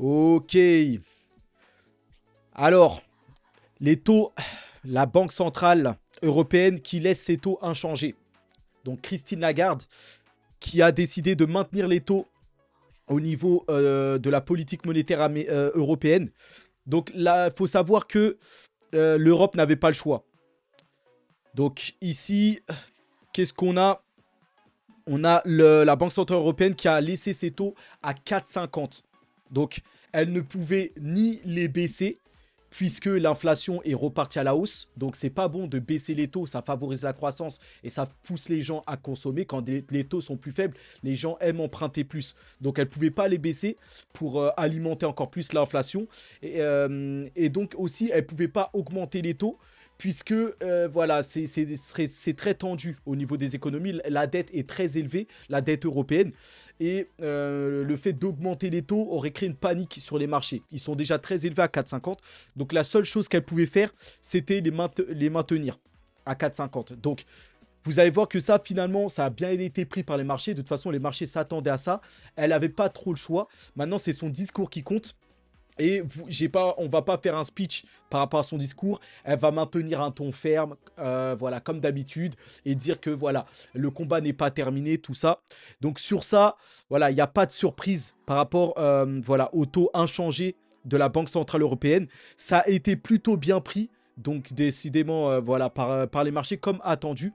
Ok. Alors, les taux, la Banque centrale européenne qui laisse ses taux inchangés. Donc, Christine Lagarde qui a décidé de maintenir les taux au niveau de la politique monétaire européenne. Donc, là, il faut savoir que l'Europe n'avait pas le choix. Donc, ici, qu'est-ce qu'on a? On a la Banque centrale européenne qui a laissé ses taux à 4,50. Donc, elle ne pouvait ni les baisser, puisque l'inflation est repartie à la hausse. Donc, c'est pas bon de baisser les taux, ça favorise la croissance et ça pousse les gens à consommer. Quand les taux sont plus faibles, les gens aiment emprunter plus. Donc, elle ne pouvait pas les baisser pour alimenter encore plus l'inflation. Et donc, aussi, elle ne pouvait pas augmenter les taux puisque voilà, c'est très tendu au niveau des économies. La dette est très élevée, la dette européenne. Et le fait d'augmenter les taux aurait créé une panique sur les marchés. Ils sont déjà très élevés à 4,50. Donc la seule chose qu'elle pouvait faire, c'était les maintenir à 4,50. Donc vous allez voir que ça, finalement, ça a bien été pris par les marchés. De toute façon, les marchés s'attendaient à ça. Elle n'avait pas trop le choix. Maintenant, c'est son discours qui compte. Et on va pas faire un speech par rapport à son discours. Elle va maintenir un ton ferme, voilà, comme d'habitude, et dire que voilà, le combat n'est pas terminé, tout ça. Donc sur ça, voilà, il n'y a pas de surprise par rapport, voilà, au taux inchangé de la Banque centrale européenne. Ça a été plutôt bien pris, donc décidément, voilà, par les marchés comme attendu.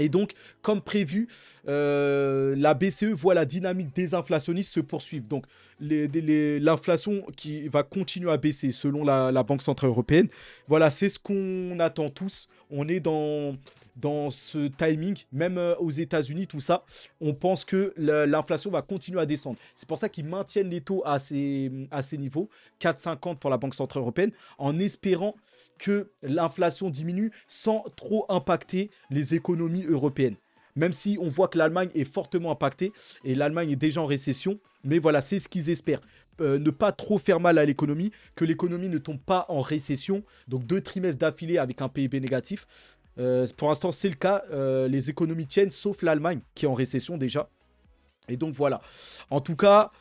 Et donc, comme prévu, la BCE voit la dynamique désinflationniste se poursuivre. Donc, l'inflation qui va continuer à baisser selon la Banque Centrale Européenne. Voilà, c'est ce qu'on attend tous. On est dans ce timing, même aux États-Unis, tout ça. On pense que l'inflation va continuer à descendre. C'est pour ça qu'ils maintiennent les taux à ces niveaux, 4,50 pour la Banque Centrale Européenne, en espérant que l'inflation diminue sans trop impacter les économies européennes. Même si on voit que l'Allemagne est fortement impactée et l'Allemagne est déjà en récession, mais voilà, c'est ce qu'ils espèrent. Ne pas trop faire mal à l'économie, que l'économie ne tombe pas en récession. Donc 2 trimestres d'affilée avec un PIB négatif. Pour l'instant, c'est le cas. Les économies tiennent, sauf l'Allemagne qui est en récession déjà. Et donc voilà. En tout cas,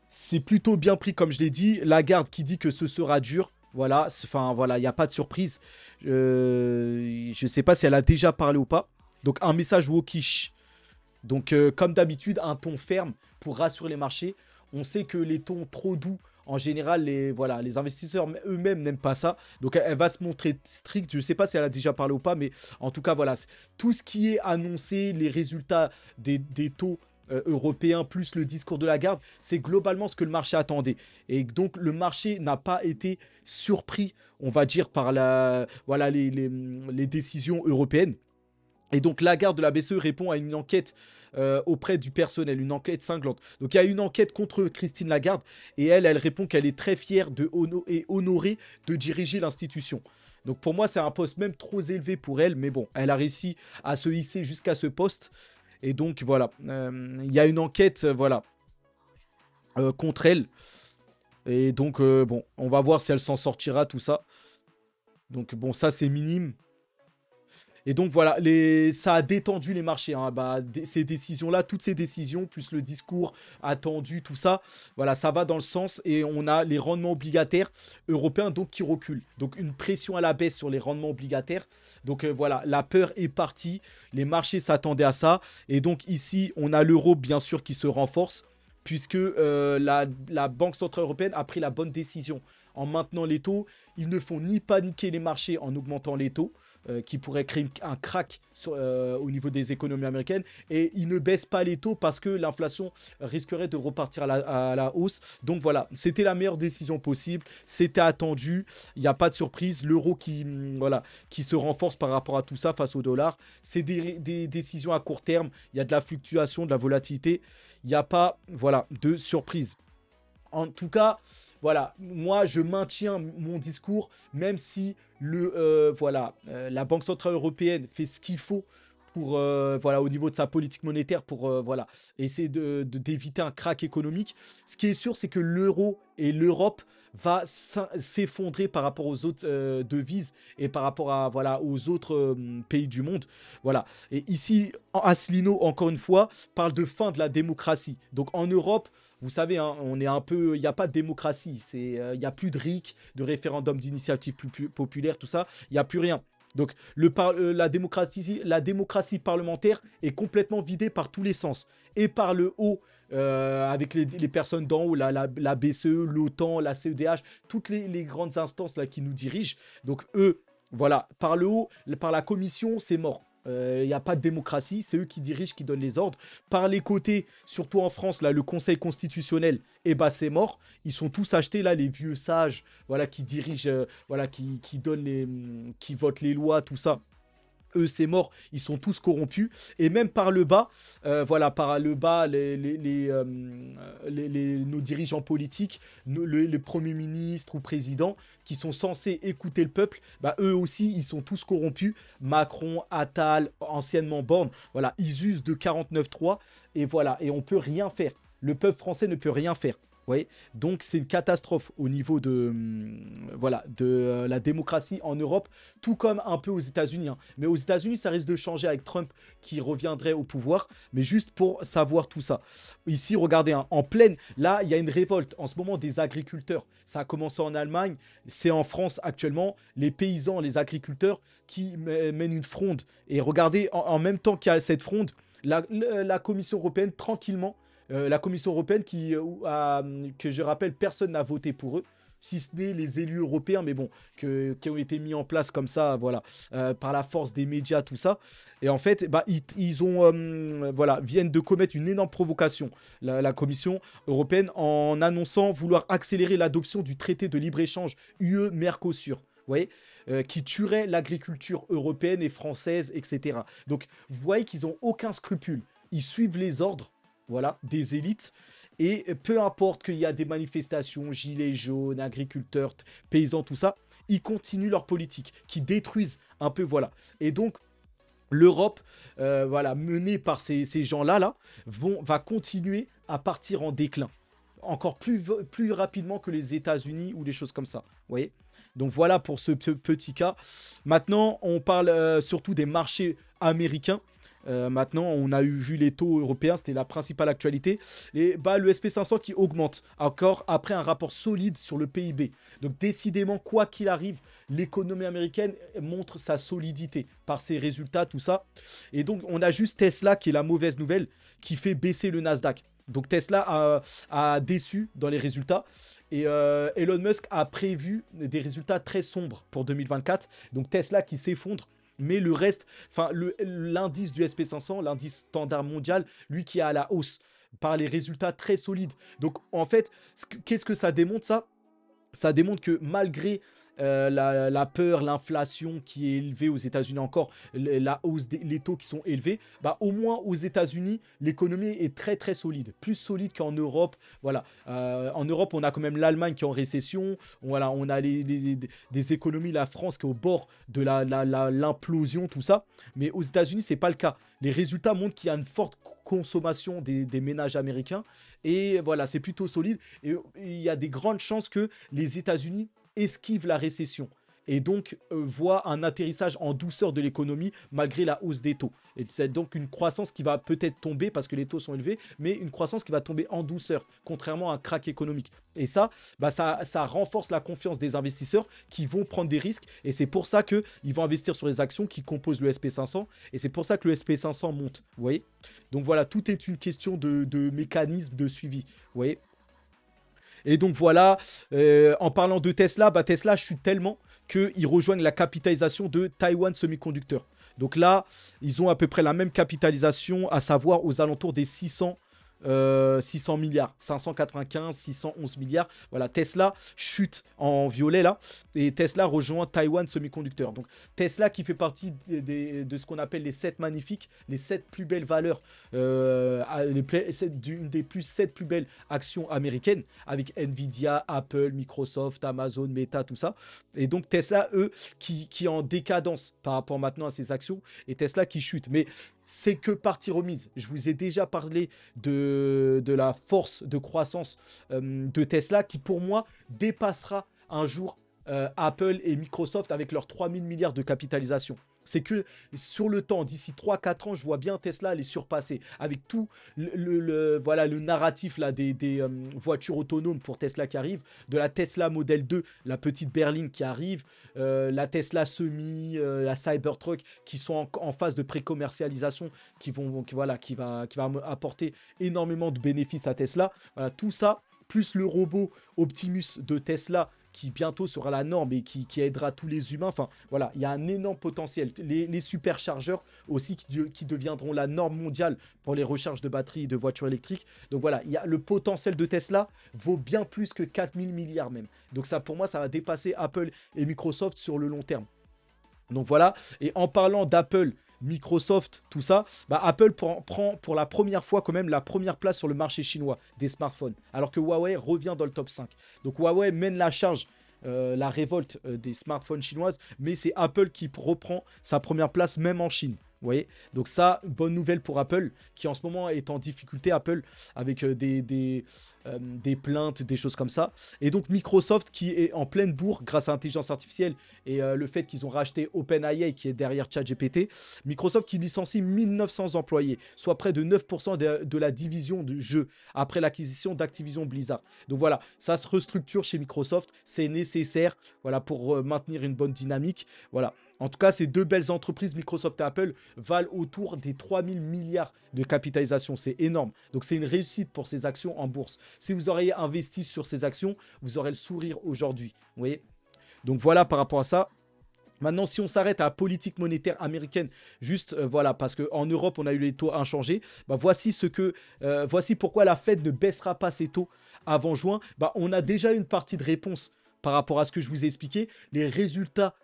c'est plutôt bien pris, comme je l'ai dit. Lagarde qui dit que ce sera dur. Voilà, enfin voilà, il n'y a pas de surprise. Je ne sais pas si elle a déjà parlé ou pas. Donc un message wokishe. Donc comme d'habitude, un ton ferme pour rassurer les marchés. On sait que les tons trop doux, en général, voilà, les investisseurs eux-mêmes n'aiment pas ça. Donc elle va se montrer stricte. Je ne sais pas si elle a déjà parlé ou pas, mais en tout cas, voilà. Tout ce qui est annoncé, les résultats des taux européen plus le discours de Lagarde, c'est globalement ce que le marché attendait. Et donc le marché n'a pas été surpris, on va dire, par voilà, les décisions européennes. Et donc Lagarde de la BCE répond à une enquête auprès du personnel, une enquête cinglante. Donc il y a une enquête contre Christine Lagarde et elle répond qu'elle est très fière et honorée de diriger l'institution. Donc pour moi, c'est un poste même trop élevé pour elle, mais bon, elle a réussi à se hisser jusqu'à ce poste. Et donc voilà, il y a une enquête voilà, contre elle. Et donc bon, on va voir si elle s'en sortira, tout ça. Donc bon, ça c'est minime. Et donc voilà, ça a détendu les marchés. Hein. Bah, ces décisions-là, toutes ces décisions, plus le discours attendu, tout ça, voilà, ça va dans le sens. Et on a les rendements obligataires européens donc, qui reculent. Donc une pression à la baisse sur les rendements obligataires. Donc voilà, la peur est partie. Les marchés s'attendaient à ça. Et donc ici, on a l'euro, bien sûr, qui se renforce. Puisque la Banque Centrale Européenne a pris la bonne décision en maintenant les taux. Ils ne font ni paniquer les marchés en augmentant les taux. Qui pourrait créer un crack au niveau des économies américaines. Et ils ne baissent pas les taux parce que l'inflation risquerait de repartir à la hausse. Donc voilà, c'était la meilleure décision possible. C'était attendu. Il n'y a pas de surprise. L'euro voilà, qui se renforce par rapport à tout ça face au dollar. C'est des décisions à court terme. Il y a de la fluctuation, de la volatilité. Il n'y a pas voilà, de surprise. En tout cas, voilà, moi je maintiens mon discours, même si voilà, la Banque Centrale Européenne fait ce qu'il faut pour, voilà, au niveau de sa politique monétaire, pour, voilà, essayer d'éviter un crack économique. Ce qui est sûr, c'est que l'euro et l'Europe va s'effondrer par rapport aux autres devises et par rapport à, voilà, aux autres pays du monde. Voilà. Et ici, Asselineau, encore une fois, parle de fin de la démocratie. Donc en Europe, vous savez, hein, on est un peu, il n'y a pas de démocratie. Il n'y a plus de RIC, de référendum d'initiative populaire, tout ça. Il n'y a plus rien. Donc la démocratie parlementaire est complètement vidée par tous les sens. Et par le haut, avec les personnes d'en haut, la BCE, l'OTAN, la CEDH, toutes les grandes instances là, qui nous dirigent. Donc eux, voilà, par le haut, par la commission, c'est mort. Il n'y a pas de démocratie, c'est eux qui dirigent, qui donnent les ordres. Par les côtés, surtout en France, là, le Conseil constitutionnel, eh ben, c'est mort. Ils sont tous achetés, là, les vieux sages, voilà, qui dirigent, voilà, qui donnent qui votent les lois, tout ça. Eux, c'est mort, ils sont tous corrompus. Et même par le bas, voilà, par le bas, nos dirigeants politiques, les premiers ministres ou présidents qui sont censés écouter le peuple, bah, eux aussi, ils sont tous corrompus. Macron, Attal, anciennement Borne, voilà, ils usent de 49.3 et voilà, et on peut rien faire. Le peuple français ne peut rien faire. Vous voyez, donc c'est une catastrophe au niveau de, voilà, de la démocratie en Europe, tout comme un peu aux États-Unis. Hein. Mais aux États-Unis, ça risque de changer avec Trump qui reviendrait au pouvoir. Mais juste pour savoir tout ça. Ici, regardez, hein, en pleine, là, il y a une révolte en ce moment des agriculteurs. Ça a commencé en Allemagne, c'est en France actuellement. Les paysans, les agriculteurs qui mènent une fronde. Et regardez, en même temps qu'il y a cette fronde, la Commission européenne, tranquillement, la Commission européenne que je rappelle, personne n'a voté pour eux, si ce n'est les élus européens, mais bon, qui ont été mis en place comme ça, voilà, par la force des médias, tout ça. Et en fait, bah, ils ont, voilà, viennent de commettre une énorme provocation, la Commission européenne, en annonçant vouloir accélérer l'adoption du traité de libre-échange UE-Mercosur. Vous voyez, qui tuerait l'agriculture européenne et française, etc. Donc, vous voyez qu'ils n'ont aucun scrupule. Ils suivent les ordres, voilà, des élites, et peu importe qu'il y a des manifestations, gilets jaunes, agriculteurs, paysans, tout ça, ils continuent leur politique, qui détruisent un peu, voilà. Et donc, l'Europe, voilà, menée par ces gens-là, va continuer à partir en déclin, encore plus rapidement que les États-Unis ou des choses comme ça, vous voyez. Donc voilà pour ce petit cas. Maintenant, on parle surtout des marchés américains. Maintenant, on a vu les taux européens, c'était la principale actualité. Le SP500 qui augmente encore après un rapport solide sur le PIB. Donc décidément, quoi qu'il arrive, l'économie américaine montre sa solidité par ses résultats, tout ça. Et donc, on a juste Tesla qui est la mauvaise nouvelle, qui fait baisser le Nasdaq. Donc Tesla a déçu dans les résultats. Et Elon Musk a prévu des résultats très sombres pour 2024. Donc Tesla qui s'effondre. Mais le reste, enfin l'indice du SP500, l'indice standard mondial, lui qui est à la hausse par les résultats très solides. Donc en fait, qu'est-ce que ça démontre ça? Ça démontre que malgré la peur, l'inflation qui est élevée aux États-Unis encore, la hausse les taux qui sont élevés, bah, au moins aux États-Unis, l'économie est très très solide, plus solide qu'en Europe. Voilà, en Europe, on a quand même l'Allemagne qui est en récession. Voilà, on a des économies, la France qui est au bord de l'implosion, tout ça. Mais aux États-Unis, c'est pas le cas. Les résultats montrent qu'il y a une forte consommation des ménages américains et voilà, c'est plutôt solide. Et il y a des grandes chances que les États-Unis esquive la récession et donc voit un atterrissage en douceur de l'économie malgré la hausse des taux. Et c'est donc une croissance qui va peut-être tomber parce que les taux sont élevés, mais une croissance qui va tomber en douceur, contrairement à un crack économique. Et ça, bah ça renforce la confiance des investisseurs qui vont prendre des risques et c'est pour ça qu'ils vont investir sur les actions qui composent le SP500 et c'est pour ça que le SP500 monte, vous voyez. Donc voilà, tout est une question de mécanisme de suivi, vous voyez. Et donc voilà, en parlant de Tesla, bah Tesla chute tellement qu'ils rejoignent la capitalisation de Taiwan Semiconductor. Donc là, ils ont à peu près la même capitalisation, à savoir aux alentours des 600 600 milliards, 595, 611 milliards. Voilà, Tesla chute en violet là, et Tesla rejoint Taiwan Semiconductor. Donc Tesla qui fait partie de ce qu'on appelle les 7 magnifiques, les 7 plus belles valeurs, une des 7 plus belles actions américaines, avec Nvidia, Apple, Microsoft, Amazon, Meta, tout ça. Et donc Tesla, eux, qui est en décadence par rapport maintenant à ces actions, et Tesla qui chute. Mais c'est que partie remise. Je vous ai déjà parlé de la force de croissance de Tesla qui, pour moi, dépassera un jour Apple et Microsoft avec leurs 3000 milliards de capitalisation. C'est que sur le temps, d'ici 3-4 ans, je vois bien Tesla les surpasser. Avec tout voilà, le narratif là, des voitures autonomes pour Tesla qui arrive, de la Tesla Model 2, la petite berline qui arrive, la Tesla Semi, la Cybertruck qui sont en phase de pré-commercialisation, qui va apporter énormément de bénéfices à Tesla. Voilà, tout ça, plus le robot Optimus de Tesla, qui bientôt sera la norme et qui aidera tous les humains. Enfin, voilà, il y a un énorme potentiel. Les superchargeurs aussi qui deviendront la norme mondiale pour les recharges de batteries de voitures électriques. Donc voilà, le potentiel de Tesla vaut bien plus que 4000 milliards même. Donc ça, pour moi, ça va dépasser Apple et Microsoft sur le long terme. Donc voilà, et en parlant d'Apple, Microsoft, tout ça, bah Apple prend pour la première fois quand même la première place sur le marché chinois des smartphones, alors que Huawei revient dans le top 5. Donc Huawei mène la charge, la révolte des smartphones chinoises, mais c'est Apple qui reprend sa première place même en Chine. Vous voyez, donc ça, bonne nouvelle pour Apple, qui en ce moment est en difficulté, Apple, avec des plaintes, des choses comme ça. Et donc Microsoft, qui est en pleine bourre grâce à l'intelligence artificielle et le fait qu'ils ont racheté OpenAI, qui est derrière ChatGPT. Microsoft qui licencie 1900 employés, soit près de 9% de la division de jeux, après l'acquisition d'Activision Blizzard. Donc voilà, ça se restructure chez Microsoft, c'est nécessaire, voilà, pour maintenir une bonne dynamique. Voilà. En tout cas, ces deux belles entreprises, Microsoft et Apple, valent autour des 3000 milliards de capitalisation. C'est énorme. Donc, c'est une réussite pour ces actions en bourse. Si vous auriez investi sur ces actions, vous aurez le sourire aujourd'hui. Vous voyez ? Donc, voilà par rapport à ça. Maintenant, si on s'arrête à la politique monétaire américaine, juste voilà, parce qu'en Europe, on a eu les taux inchangés, bah, voici pourquoi la Fed ne baissera pas ses taux avant juin. Bah, on a déjà une partie de réponse par rapport à ce que je vous ai expliqué. Les résultats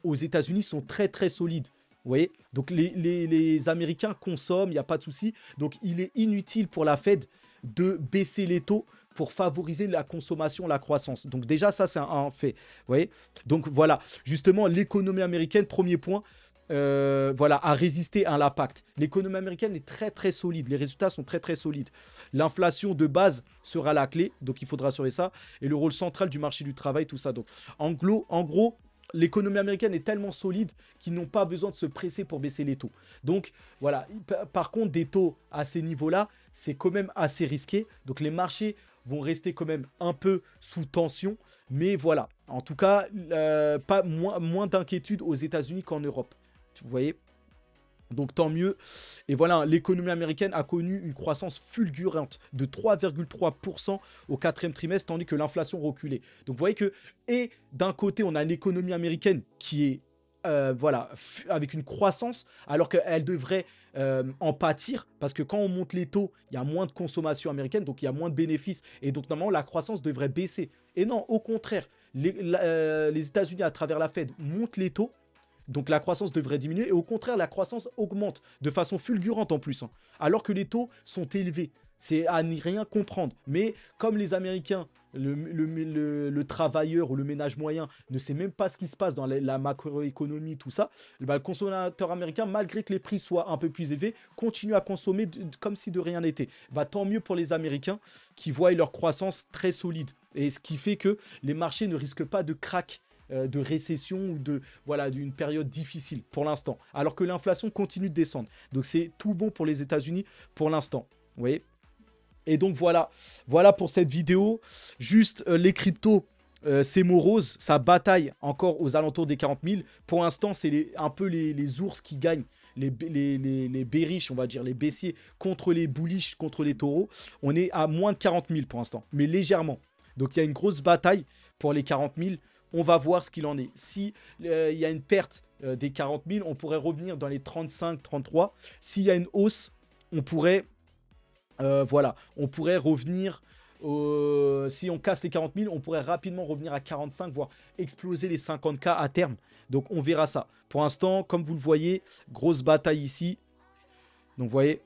aux États-Unis sont très très solides. Vous voyez, donc les Américains consomment, il n'y a pas de souci. Donc il est inutile pour la Fed de baisser les taux pour favoriser la consommation, la croissance. Donc déjà ça c'est un fait. Vous voyez, donc voilà, justement l'économie américaine, premier point, voilà, a résisté à l'impact. L'économie américaine est très très solide, les résultats sont très très solides. L'inflation de base sera la clé, donc il faudra assurer ça, et le rôle central du marché du travail, tout ça. Donc en gros, l'économie américaine est tellement solide qu'ils n'ont pas besoin de se presser pour baisser les taux. Donc voilà, par contre des taux à ces niveaux-là, c'est quand même assez risqué. Donc les marchés vont rester quand même un peu sous tension. Mais voilà, en tout cas, pas moins d'inquiétude aux États-Unis qu'en Europe. Vous voyez ? Donc tant mieux. Et voilà, l'économie américaine a connu une croissance fulgurante de 3,3% au quatrième trimestre, tandis que l'inflation reculait. Donc vous voyez que, et d'un côté, on a l'économie américaine qui est voilà, avec une croissance, alors qu'elle devrait en pâtir, parce que quand on monte les taux, il y a moins de consommation américaine, donc il y a moins de bénéfices, et donc normalement la croissance devrait baisser. Et non, au contraire, les États-Unis à travers la Fed montent les taux, donc la croissance devrait diminuer, et au contraire la croissance augmente de façon fulgurante en plus, hein, alors que les taux sont élevés. C'est à n'y rien comprendre. Mais comme les Américains, le travailleur ou le ménage moyen ne sait même pas ce qui se passe dans la macroéconomie, tout ça, bah, le consommateur américain, malgré que les prix soient un peu plus élevés, continue à consommer comme si de rien n'était. Bah, tant mieux pour les Américains qui voient leur croissance très solide. Et ce qui fait que les marchés ne risquent pas de crack, de récession ou d'une période difficile pour l'instant. Alors que l'inflation continue de descendre. Donc c'est tout bon pour les États-Unis pour l'instant. Vous voyez ? Et donc voilà pour cette vidéo. Juste les cryptos, c'est morose, ça bataille encore aux alentours des 40 000. Pour l'instant, c'est un peu les ours qui gagnent, les bearish, on va dire, les baissiers contre les bullish, contre les taureaux. On est à moins de 40 000 pour l'instant, mais légèrement. Donc il y a une grosse bataille pour les 40 000. On va voir ce qu'il en est. Si il y a une perte des 40 000, on pourrait revenir dans les 35, 33. S'il y a une hausse, on pourrait Voilà, on pourrait revenir, si on casse les 40 000, on pourrait rapidement revenir à 45, voire exploser les 50K à terme. Donc on verra ça. Pour l'instant, comme vous le voyez, grosse bataille ici. Donc vous voyez.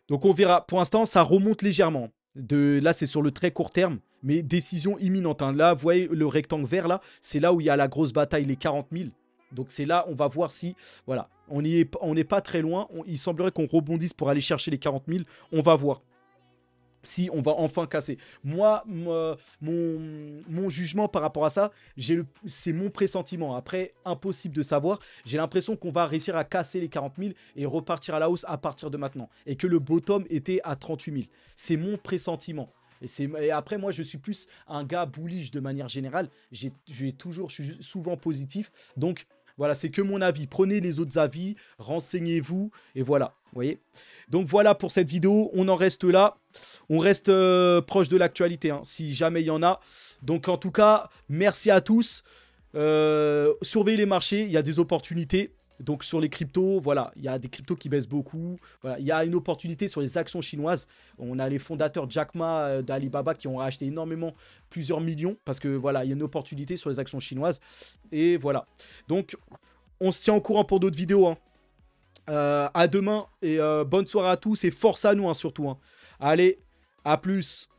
Donc on verra. Pour l'instant, ça remonte légèrement. Là, c'est sur le très court terme, mais décision imminente, hein. Là, vous voyez le rectangle vert, là, c'est là où il y a la grosse bataille, les 40 000. Donc c'est là, on va voir si, voilà, on n'est pas très loin. Il semblerait qu'on rebondisse pour aller chercher les 40 000. On va voir si on va enfin casser. Moi, mon jugement par rapport à ça, c'est mon pressentiment. Après, impossible de savoir. J'ai l'impression qu'on va réussir à casser les 40 000 et repartir à la hausse à partir de maintenant. Et que le bottom était à 38 000. C'est mon pressentiment. Et après, moi, je suis plus un gars bullish de manière générale. Je suis souvent positif. Donc, voilà, c'est que mon avis. Prenez les autres avis, renseignez-vous, et voilà. Vous voyez. Donc, voilà pour cette vidéo. On en reste là. On reste proche de l'actualité, hein, si jamais il y en a. Donc, en tout cas, merci à tous. Surveillez les marchés. Il y a des opportunités. Donc, sur les cryptos, voilà, il y a des cryptos qui baissent beaucoup. Voilà, il y a une opportunité sur les actions chinoises. On a les fondateurs Jack Ma d'Alibaba qui ont acheté énormément, plusieurs millions. Parce que, voilà, il y a une opportunité sur les actions chinoises. Et voilà. Donc, on se tient au courant pour d'autres vidéos, hein. À demain et bonne soirée à tous et force à nous, hein, surtout, hein. Allez, à plus.